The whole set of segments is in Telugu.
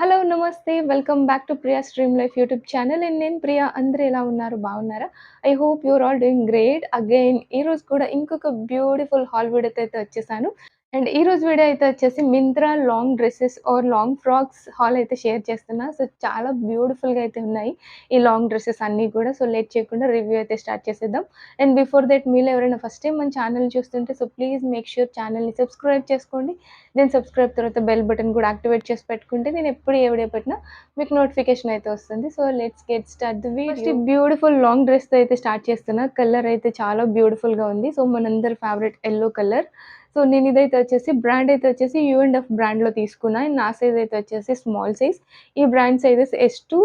హలో! నమస్తే. Welcome back to 'Priya stream life' YouTube channel. And నేను ప్రియా. అందరూ ఎలా ఉన్నారు? బాగున్నారా? I hope you are all doing great. Again ఈరోజు కూడా ఇంకొక బ్యూటిఫుల్ హాల్ వీడియోతో అయితే వచ్చేసాను. అండ్ ఈరోజు వీడియో అయితే వచ్చేసి Myntra long dresses or long frocks haul అయితే షేర్ చేస్తున్నా. సో, చాలా బ్యూటిఫుల్‌గా అయితే ఉన్నాయి ఈ లాంగ్ డ్రెసెస్ అన్నీ కూడా. సో, లేట్ చేయకుండా రివ్యూ అయితే స్టార్ట్ చేసేద్దాం. అండ్ బిఫోర్ దట్ మీలో ఎవరైనా ఫస్ట్ టైమ్ మన ఛానల్ చూస్తుంటే సో, ప్లీజ్ మేక్ ష్యూర్ ఛానల్‌ని సబ్స్క్రైబ్ చేసుకోండి. దెన్ సబ్స్క్రైబ్ తర్వాత బెల్ బటన్ కూడా యాక్టివేట్ చేసి పెట్టుకుంటే నేను ఎప్పుడు ఏ వీడియో పెట్టినా మీకు నోటిఫికేషన్ అయితే వస్తుంది. So, let's get start the video. First ఈ బ్యూటిఫుల్ లాంగ్ డ్రెస్‌తో అయితే స్టార్ట్ చేస్తున్నా. కలర్ అయితే చాలా బ్యూటిఫుల్‌గా ఉంది. సో, మనందరి ఫేవరెట్ యెల్లో కలర్. సో, నేను ఇదైతే వచ్చేసి బ్రాండ్ అయితే వచ్చేసి యూ&ఎఫ్ బ్రాండ్‌లో తీసుకున్నా. అండ్ నా సైజ్ అయితే వచ్చేసి స్మాల్ సైజ్. ఈ బ్రాండ్ సైజెస్ ఎస్-2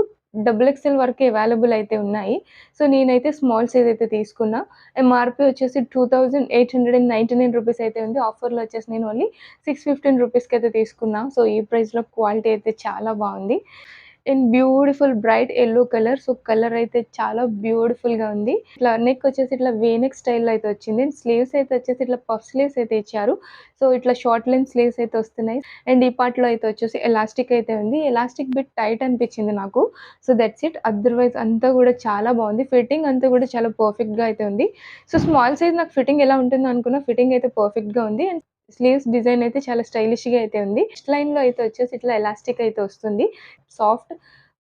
డబుల్ ఎక్స్‌ఎల్ వరకు అవైలబుల్ అయితే ఉన్నాయి. సో, నేనైతే స్మాల్ సైజ్ అయితే తీసుకున్నా. ఎంఆర్‌పీ వచ్చేసి 2899 రూపీస్ అయితే ఉంది. ఆఫర్‌లో వచ్చేసి నేను ఓన్లీ 615 రూపీస్‌కి అయితే తీసుకున్నా. సో, ఈ ప్రైస్‌లో క్వాలిటీ అయితే చాలా బావుంది. And beautiful bright yellow colour. So, colour అయితే చాలా బ్యూటిఫుల్‌గా ఉంది. ఇట్లా నెక్ వచ్చేసి ఇట్లా వీ నెక్ స్టైల్‌లో అయితే వచ్చింది. అండ్ స్లీవ్స్ అయితే వచ్చేసి ఇట్లా పఫ్ స్లీవ్స్ అయితే ఇచ్చారు. సో, ఇట్లా షార్ట్ లెంత్ స్లీవ్స్ అయితే వస్తున్నాయి. అండ్ ఈ పార్ట్‌లో అయితే వచ్చేసి ఎలాస్టిక్ అయితే ఉంది. ఎలాస్టిక్ బిట్ టైట్ అనిపించింది నాకు. So, that's it. అదర్‌వైజ్ అంతా కూడా చాలా బావుంది. ఫిట్టింగ్ అంతా కూడా చాలా పర్ఫెక్ట్‌గా అయితే ఉంది. సో, స్మాల్ సైజ్ నాకు ఫిట్టింగ్ ఎలా ఉంటుందో అనుకున్నా. ఫిట్టింగ్ అయితే పర్ఫెక్ట్‌గా ఉంది. అండ్ స్లీవ్స్ డిజైన్ అయితే చాలా స్టైలిష్‌గా అయితే ఉంది. నెక్స్ట్ లైన్‌లో అయితే వచ్చేసి ఇట్లా ఎలాస్టిక్ అయితే వస్తుంది. సాఫ్ట్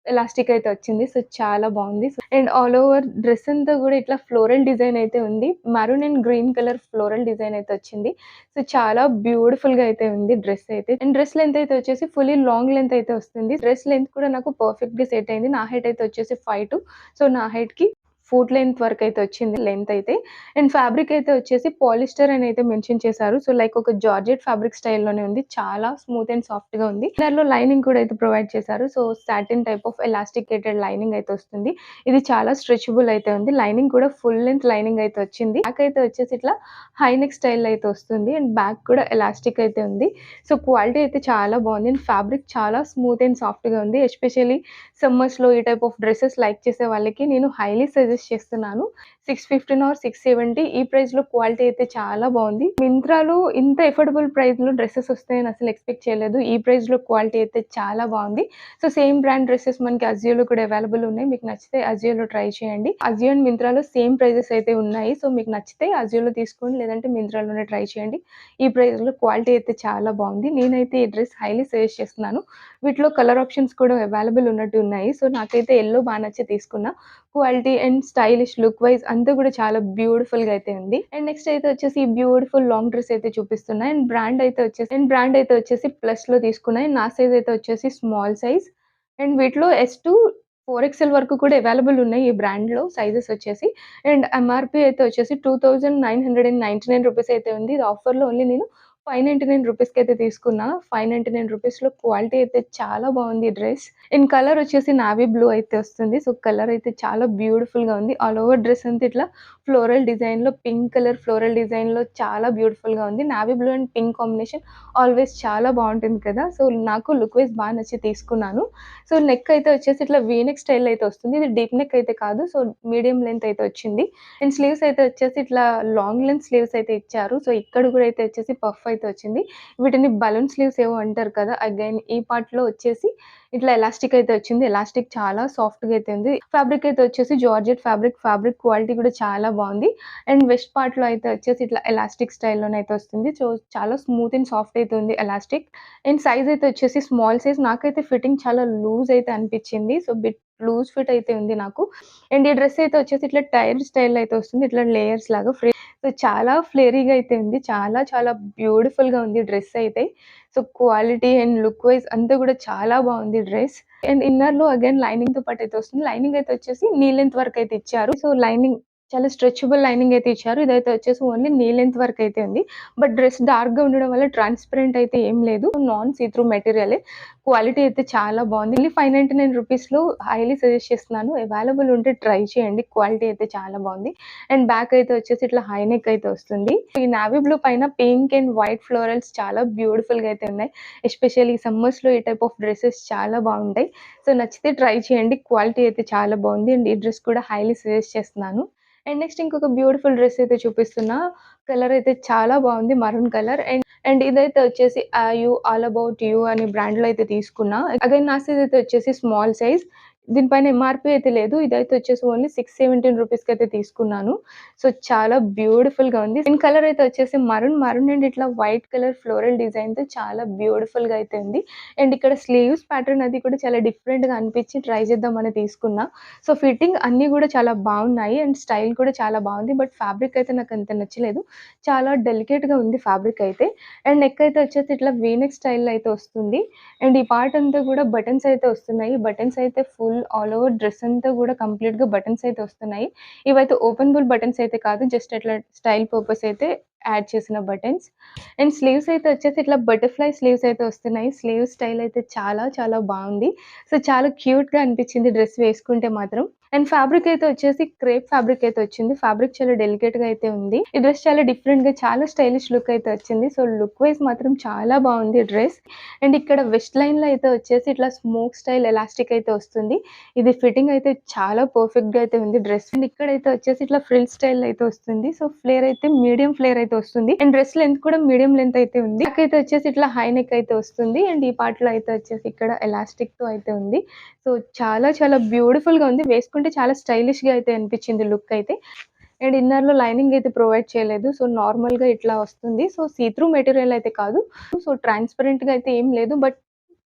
ఎలాస్టిక్ అయితే వచ్చింది. సో, చాలా బావుంది. అండ్ ఆల్ ఓవర్ డ్రెస్ అంతా గూడా ఇట్లా ఫ్లోరల్ డిజైన్ అయితే ఉంది. Maroon and green colour floral design అయితే వచ్చింది. సో, చాలా బ్యూటిఫుల్‌గా అయితే ఉంది డ్రెస్ అయితే. అండ్ డ్రెస్ లెంత్ అయితే వచ్చేసి ఫుల్లీ లాంగ్ లెంత్ అయితే వస్తుంది. డ్రెస్ లెంత్ కూడా నాకు పర్ఫెక్ట్‌గా సెట్ అయింది. నా హైట్ అయితే వచ్చేసి 5'2". సో, నా హైట్‌కి ఫుట్ లెంత్ వరకైతే వచ్చింది లెంత్ అయితే. అండ్ ఫ్యాబ్రిక్ అయితే వచ్చేసి పాలిస్టర్ అని అయితే మెన్షన్ చేశారు. సో, లైక్ ఒక జార్జెట్ ఫ్యాబ్రిక్ స్టైల్‌లోనే ఉంది. చాలా స్మూత్ అండ్ సాఫ్ట్‌గా ఉంది. ఇన్నర్‌లో లైనింగ్ కూడా అయితే ప్రొవైడ్ చేశారు. So, satin type of elasticated lining అయితే వస్తుంది. ఇది చాలా స్ట్రెచబుల్ అయితే ఉంది. లైనింగ్ కూడా ఫుల్ లెంత్ లైనింగ్ అయితే వచ్చింది. బ్యాక్ అయితే వచ్చేసి ఇట్లా హై నెక్ స్టైల్‌లో అయితే వస్తుంది. అండ్ బ్యాక్ కూడా ఎలాస్టిక్ అయితే ఉంది. సో, క్వాలిటీ అయితే చాలా బావుంది. అండ్ ఫ్యాబ్రిక్ చాలా స్మూత్ అండ్ సాఫ్ట్‌గా ఉంది. ఎస్పెషల్లీ సమ్మర్స్‌లో ఈ టైప్ ఆఫ్ డ్రెసెస్ లైక్ చేసే వాళ్ళకి నేను హైలీ సజెస్ట్ చేస్తున్నాను. 615 ఆర్ 670 ఈ ప్రైస్‌లో క్వాలిటీ అయితే చాలా బావుంది. మింత్రాలో ఇంత అఫోర్డబుల్ ప్రైస్‌లో డ్రెసెస్ వస్తాయని అసలు ఎక్స్‌పెక్ట్ చేయలేదు. ఈ ప్రైస్‌లో క్వాలిటీ అయితే చాలా బావుంది. సో, సేమ్ బ్రాండ్ డ్రెసెస్ మనకి అజియోలో కూడా అవైలబుల్ ఉన్నాయి. మీకు నచ్చితే అజియోలో ట్రై చేయండి. అజియో అండ్ మింత్రాలో సేమ్ ప్రైజెస్ అయితే ఉన్నాయి. సో, మీకు నచ్చితే అజియోలో తీసుకోండి. లేదంటే మింత్రాలోనే ట్రై చేయండి. ఈ ప్రైస్‌లో క్వాలిటీ అయితే చాలా బావుంది. నేనైతే ఈ డ్రెస్ హైలీ సజెస్ట్ చేస్తున్నాను. వీటిలో కలర్ ఆప్షన్స్ కూడా అవైలబుల్ ఉన్నట్టు ఉన్నాయి. సో, నాకైతే యెల్లో బా నచ్చి తీసుకున్నా. Quality and stylish look wise అంతా కూడా చాలా బ్యూటిఫుల్‌గా అయితే ఉంది. అండ్ నెక్స్ట్ అయితే వచ్చేసి ఈ బ్యూటిఫుల్ లాంగ్ డ్రెస్ అయితే చూపిస్తున్నా. అండ్ బ్రాండ్ అయితే వచ్చేసి ప్లస్‌లో తీసుకున్నా. అండ్ నా సైజ్ అయితే వచ్చేసి స్మాల్ సైజ్. అండ్ వీటిలో ఎస్-2 4 ఎక్స్‌ఎల్ వరకు కూడా అవైలబుల్ ఉన్నాయి ఈ బ్రాండ్‌లో సైజెస్ వచ్చేసి. అండ్ ఎంఆర్‌పీ అయితే వచ్చేసి 2999 రూపీస్ అయితే ఉంది. ఇది ఆఫర్‌లో ఓన్లీ నేను 599 రూపీస్‌కి అయితే తీసుకున్నా. 599 రూపీస్‌లో క్వాలిటీ అయితే చాలా బావుంది ఈ డ్రెస్. అండ్ కలర్ వచ్చేసి నావీ బ్లూ అయితే వస్తుంది. సో, కలర్ అయితే చాలా బ్యూటిఫుల్‌గా ఉంది. ఆల్ ఓవర్ డ్రెస్ అంతా ఇట్లా ఫ్లోరల్ డిజైన్‌లో పింక్ కలర్ ఫ్లోరల్ డిజైన్‌లో చాలా బ్యూటిఫుల్‌గా ఉంది. Navy blue and pink combination always చాలా బావుంటుంది కదా! సో, నాకు లుక్ వైస్ బా నచ్చి తీసుకున్నాను. సో, నెక్ అయితే వచ్చేసి ఇట్లా వీ నెక్ స్టైల్‌లో అయితే వస్తుంది. ఇది డీప్ నెక్ అయితే కాదు. సో, మీడియం లెంత్ అయితే వచ్చింది. అండ్ స్లీవ్స్ అయితే వచ్చేసి ఇట్లా లాంగ్ లెంత్ స్లీవ్స్ అయితే ఇచ్చారు. సో, ఇక్కడ కూడా అయితే వచ్చేసి పఫ్ అయితే వచ్చింది. వీటిని బలూన్ స్లీవ్స్ ఏవో అంటారు కదా! అగైన్ ఈ పార్ట్‌లో వచ్చేసి ఇట్లా ఎలాస్టిక్ అయితే వచ్చింది. ఎలాస్టిక్ చాలా సాఫ్ట్‌గా అయితే ఉంది. ఫ్యాబ్రిక్ అయితే వచ్చేసి జార్జెట్ ఫ్యాబ్రిక్. ఫ్యాబ్రిక్ క్వాలిటీ కూడా చాలా బావుంది. అండ్ వెస్ట్ పార్ట్‌లో అయితే వచ్చేసి ఇట్లా ఎలాస్టిక్ స్టైల్‌లోనైతే వస్తుంది. సో, చాలా స్మూత్ అండ్ సాఫ్ట్ అయితే ఉంది ఎలాస్టిక్. అండ్ సైజ్ అయితే వచ్చేసి స్మాల్ సైజ్. నాకైతే ఫిట్టింగ్ చాలా లూజ్ అయితే అనిపిచ్చింది. సో, బిట్ లూజ్ ఫిట్ అయితే ఉంది నాకు. అండ్ ఈ డ్రెస్ అయితే వచ్చేసి ఇట్లా టైర్ స్టైల్‌లో అయితే వస్తుంది. ఇట్లా లేయర్స్ లాగా సో, చాలా ఫ్లేరీగా అయితే ఉంది. చాలా చాలా బ్యూటిఫుల్‌గా ఉంది డ్రెస్ అయితే. So, quality and look wise అంతా కూడా చాలా బావుంది డ్రెస్. అండ్ ఇన్నర్‌లో అగైన్ లైనింగ్‌తో పాటు అయితే వస్తుంది. లైనింగ్ అయితే వచ్చేసి నీ లెంత్ వరకు అయితే ఇచ్చారు. సో, లైనింగ్ చాలా స్ట్రెచబుల్ లైనింగ్ అయితే ఇచ్చారు. ఇదైతే వచ్చేసి ఓన్లీ నీ లెంత్ వరకు అయితే ఉంది. బట్ డ్రెస్ డార్క్‌గా ఉండడం వల్ల ట్రాన్స్‌పరెంట్ అయితే ఏం లేదు. నాన్ సీ త్రూ మెటీరియలే. క్వాలిటీ అయితే చాలా బావుంది. ఓన్లీ 599 రూపీస్‌లో హైలీ సజెస్ట్ చేస్తున్నాను. అవైలబుల్ ఉంటే ట్రై చేయండి. క్వాలిటీ అయితే చాలా బావుంది. అండ్ బ్యాక్ అయితే వచ్చేసి ఇట్లా హై నెక్ అయితే వస్తుంది. ఈ నావీ బ్లూ పైన పింక్ అండ్ వైట్ ఫ్లోరల్స్ చాలా బ్యూటిఫుల్‌గా అయితే ఉన్నాయి. ఎస్పెషల్లీ సమ్మర్స్‌లో ఈ టైప్ ఆఫ్ డ్రెసెస్ చాలా బావుంటాయి. సో, నచ్చితే ట్రై చేయండి. క్వాలిటీ అయితే చాలా బావుంది. అండ్ ఈ డ్రెస్ కూడా హైలీ సజెస్ట్ చేస్తున్నాను. అండ్ నెక్స్ట్ ఇంకొక బ్యూటిఫుల్ డ్రెస్ అయితే చూపిస్తున్నా. కలర్ అయితే చాలా బావుంది. మరూన్ కలర్ అండ్ ఇదైతే వచ్చేసి 'యూ ఆల్ అబౌట్ యూ' అనే బ్రాండ్‌లో అయితే తీసుకున్నా. అగైన్ నా సైజ్ అయితే వచ్చేసి స్మాల్ సైజ్. దీనిపైన ఎంఆర్‌పీ అయితే లేదు. ఇదైతే వచ్చేసి ఓన్లీ 617 రూపీస్‌కైతే తీసుకున్నాను. సో, చాలా బ్యూటిఫుల్‌గా ఉంది. స్కిన్ కలర్ అయితే వచ్చేసి మరూన్ అండ్ ఇట్లా వైట్ కలర్ ఫ్లోరల్ డిజైన్‌తో చాలా బ్యూటిఫుల్‌గా అయితే ఉంది. అండ్ ఇక్కడ స్లీవ్స్ ప్యాటర్న్ అది కూడా చాలా డిఫరెంట్‌గా అనిపించి ట్రై చేద్దామని తీసుకున్నా. సో, ఫిట్టింగ్ అన్నీ గూడా చాలా బావున్నాయి. అండ్ స్టైల్ కూడా చాలా బావుంది. బట్ ఫ్యాబ్రిక్ అయితే నాకంత నచ్చలేదు. చాలా డెలికేట్‌గా ఉంది ఫ్యాబ్రిక్ అయితే. అండ్ నెక్ అయితే వచ్చేసి ఇట్లా వీ నెక్ స్టైల్‌లో అయితే వస్తుంది. అండ్ ఈ పార్ట్ అంతా గూడా బటన్స్ అయితే వస్తున్నాయి. బటన్స్ అయితే ఫుల్ ఆల్ ఓవర్ డ్రెస్ అంతా గూడా కంప్లీట్‌గా బటన్స్ అయితే వస్తున్నాయి. ఇవైతే ఓపెనబుల్ బటన్స్ అయితే కాదు. జస్ట్ అట్లా స్టైల్ పర్పస్ అయితే యాడ్ చేసిన బటన్స్. అండ్ స్లీవ్స్ అయితే వచ్చేసి ఇట్లా బటర్‌ఫ్లై స్లీవ్స్ అయితే వస్తున్నాయి. స్లీవ్ స్టైల్ అయితే చాలా చాలా బావుంది. సో, చాలా క్యూట్‌గా అనిపించింది డ్రెస్ వేసుకుంటే మాత్రం. అండ్ ఫ్యాబ్రిక్ అయితే వచ్చేసి క్రేప్ ఫ్యాబ్రిక్ అయితే వచ్చింది. ఫ్యాబ్రిక్ చాలా డెలికేట్‌గా అయితే ఉంది. ఈ డ్రెస్ చాలా డిఫరెంట్‌గా చాలా స్టైలిష్ లుక్ అయితే వచ్చింది. సో, లుక్ వైస్ మాత్రం చాలా బావుంది డ్రెస్. అండ్ ఇక్కడ వెస్ట్ లైన్‌లో అయితే వచ్చేసి ఇట్లా స్మోక్ స్టైల్ ఎలాస్టిక్ అయితే వస్తుంది. ఇది ఫిట్టింగ్ అయితే చాలా పర్ఫెక్ట్‌గా అయితే ఉంది డ్రెస్. అండ్ ఇక్కడైతే వచ్చేసి ఇట్లా ఫ్రిల్ స్టైల్ అయితే వస్తుంది. సో, ఫ్లేర్ అయితే మీడియం ఫ్లేర్ అయితే వస్తుంది. అండ్ డ్రెస్ లెంత్ కూడా మీడియం లెంత్ అయితే ఉంది. బ్యాక్ అయితే వచ్చేసి ఇట్లా హై నెక్ అయితే వస్తుంది. అండ్ ఈ పార్ట్‌లో అయితే వచ్చేసి ఇక్కడ ఎలాస్టిక్‌తో అయితే ఉంది. సో, చాలా చాలా బ్యూటిఫుల్‌గా ఉంది. వేసుకుంటే చాలా స్టైలిష్‌గా అయితే అనిపించింది లుక్ అయితే. అండ్ ఇన్నర్‌లో లైనింగ్ అయితే ప్రొవైడ్ చేయలేదు. సో, నార్మల్‌గా ఇట్లా వస్తుంది. సో, సీ త్రూ మెటీరియల్ అయితే కాదు. సో, ట్రాన్స్‌పరెంట్‌గా అయితే ఏం లేదు. బట్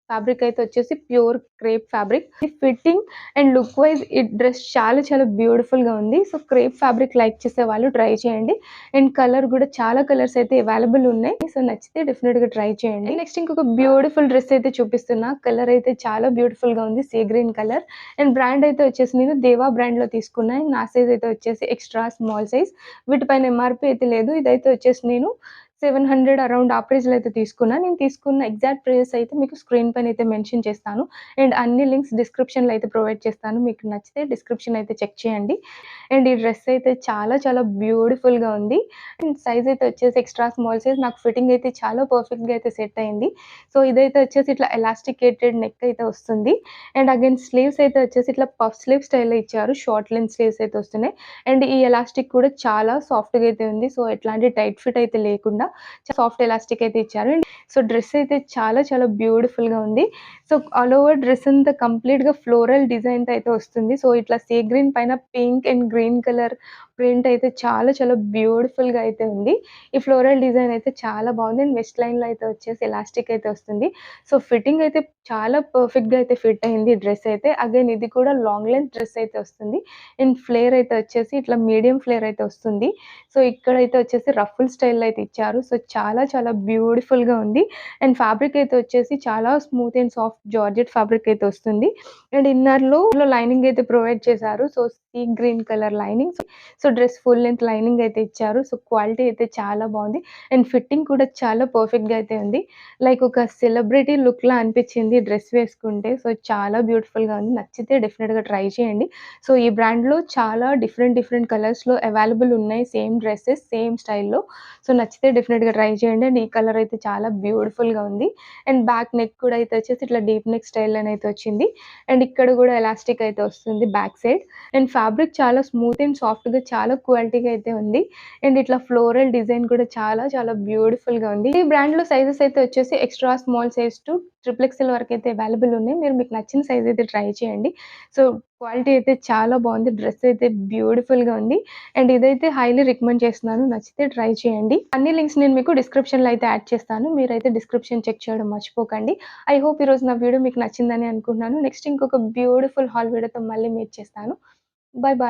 ఫ్యాబ్రిక్ అయితే వచ్చేసి pure crepe fabric. Fitting and look wise ఈ డ్రెస్ చాలా చాలా బ్యూటిఫుల్‌గా ఉంది. సో, క్రేప్ ఫ్యాబ్రిక్ లైక్ చేసేవాళ్ళు ట్రై చేయండి. అండ్ కలర్ కూడా చాలా కలర్స్ అయితే అవైలబుల్ ఉన్నాయి. సో, నచ్చితే డెఫినిట్‌గా ట్రై చేయండి. నెక్స్ట్ ఇంకొక బ్యూటిఫుల్ డ్రెస్ అయితే చూపిస్తున్నా. కలర్ అయితే చాలా బ్యూటిఫుల్‌గా ఉంది. Sea green colour. And brand అయితే వచ్చేసి నేను దేవా బ్రాండ్‌లో తీసుకున్నా. అండ్ నా సైజ్ అయితే వచ్చేసి ఎక్స్ట్రా స్మాల్ సైజ్. వీటిపైన ఎంఆర్‌పీ అయితే లేదు. ఇదైతే వచ్చేసి నేను 700 అరౌండ్ ఆ ప్రైస్‌లో అయితే తీసుకున్నా. నేను తీసుకున్న ఎగ్జాక్ట్ ప్రైస్ అయితే మీకు స్క్రీన్ పైన అయితే మెన్షన్ చేస్తాను. అండ్ అన్ని లింక్స్ డిస్క్రిప్షన్‌లో అయితే ప్రొవైడ్ చేస్తాను. మీకు నచ్చితే డిస్క్రిప్షన్ అయితే చెక్ చేయండి. అండ్ ఈ డ్రెస్ అయితే చాలా చాలా బ్యూటిఫుల్‌గా ఉంది. అండ్ సైజ్ అయితే వచ్చేసి ఎక్స్ట్రా స్మాల్ సైజ్. నాకు ఫిట్టింగ్ అయితే చాలా పర్ఫెక్ట్‌గా అయితే సెట్ అయింది. సో, ఇదైతే వచ్చేసి ఇట్లా ఎలాస్టికేటెడ్ నెక్ అయితే వస్తుంది. అండ్ అగైన్ స్లీవ్స్ అయితే వచ్చేసి ఇట్లా పఫ్ స్లీవ్ స్టైల్‌లో ఇచ్చారు. షార్ట్ లెంత్ స్లీవ్స్ అయితే వస్తున్నాయి. అండ్ ఈ ఎలాస్టిక్ కూడా చాలా సాఫ్ట్‌గా అయితే ఉంది. సో, ఎట్లాంటి టైట్ ఫిట్ అయితే లేకుండా సాఫ్ట్ ఎలాస్టిక్ అయితే ఇచ్చారు. సో, డ్రెస్ అయితే చాలా చాలా బ్యూటిఫుల్‌గా ఉంది. సో, ఆల్ ఓవర్ డ్రెస్ అంతా కంప్లీట్‌గా ఫ్లోరల్ డిజైన్‌తో అయితే వస్తుంది. సో, ఇట్లా సీ గ్రీన్ పైన pink and green colour print అయితే చాలా చాలా బ్యూటిఫుల్‌గా అయితే ఉంది. ఈ ఫ్లోరల్ డిజైన్ అయితే చాలా బాగుంది. అండ్ వెస్ట్ లైన్‌లో అయితే వచ్చేసి ఎలాస్టిక్ అయితే వస్తుంది. సో, ఫిట్టింగ్ అయితే చాలా పర్ఫెక్ట్‌గా అయితే ఫిట్ అయింది ఈ డ్రెస్ అయితే. అగైన్ ఇది కూడా లాంగ్ లెంత్ డ్రెస్ అయితే వస్తుంది. అండ్ ఫ్లేర్ అయితే వచ్చేసి ఇట్లా మీడియం ఫ్లేర్ అయితే వస్తుంది. సో, ఇక్కడైతే వచ్చేసి రఫుల్ స్టైల్‌లో అయితే ఇచ్చారు. సో, చాలా చాలా బ్యూటిఫుల్‌గా ఉంది. అండ్ ఫ్యాబ్రిక్ అయితే వచ్చేసి చాలా smooth and soft georgette fabric అయితే వస్తుంది. అండ్ ఇన్నర్‌లో లైనింగ్ అయితే ప్రొవైడ్ చేశారు. So, sea green colour lining. So, dress full length lining అయితే ఇచ్చారు. సో, క్వాలిటీ అయితే చాలా బావుంది. అండ్ ఫిట్టింగ్ కూడా చాలా పర్ఫెక్ట్‌గా అయితే ఉంది. లైక్ ఒక సెలబ్రిటీ లుక్‌లా అనిపించింది డ్రెస్ వేసుకుంటే. సో, చాలా బ్యూటిఫుల్‌గా ఉంది. నచ్చితే డెఫినిట్‌గా ట్రై చేయండి. సో, ఈ బ్రాండ్‌లో చాలా డిఫరెంట్ డిఫరెంట్ కలర్స్‌లో అవైలబుల్ ఉన్నాయి. సేమ్ డ్రెసెస్ సేమ్ స్టైల్‌లో. సో, నచ్చితే డెఫినిట్‌గా ట్రై చేయండి. అండ్ ఈ కలర్ అయితే చాలా బ్యూటిఫుల్‌గా ఉంది. అండ్ బ్యాక్ నెక్ కూడా అయితే వచ్చేసి ఇట్లా డీప్ నెక్ స్టైల్‌లోనైతే వచ్చింది. అండ్ ఇక్కడ కూడా ఎలాస్టిక్ అయితే వస్తుంది బ్యాక్ సైడ్. అండ్ ఫ్యాబ్రిక్ చాలా స్మూత్ అండ్ సాఫ్ట్‌గా చాలా క్వాలిటీగా అయితే ఉంది. అండ్ ఇట్లా ఫ్లోరల్ డిజైన్ కూడా చాలా చాలా బ్యూటిఫుల్‌గా ఉంది. ఈ బ్రాండ్‌లో సైజెస్ అయితే వచ్చేసి extra small size to triple XL వరకు అయితే అవైలబుల్ ఉన్నాయి. మీకు నచ్చిన సైజ్ అయితే ట్రై చేయండి. సో, క్వాలిటీ అయితే చాలా బాగుంది. డ్రెస్ అయితే బ్యూటిఫుల్‌గా ఉంది. అండ్ ఇదైతే హైలీ రికమెండ్ చేస్తున్నాను. నచ్చితే ట్రై చేయండి. అన్ని లింక్స్ నేను మీకు డిస్క్రిప్షన్‌లో అయితే యాడ్ చేస్తాను. మీరైతే డిస్క్రిప్షన్ చెక్ చేయడం మర్చిపోకండి. ఐ హోప్ ఈరోజు నా వీడియో మీకు నచ్చిందని అనుకుంటున్నాను. నెక్స్ట్ ఇంకొక బ్యూటిఫుల్ హాల్ వీడియోతో మళ్ళీ మీట్ చేస్తాను. By by.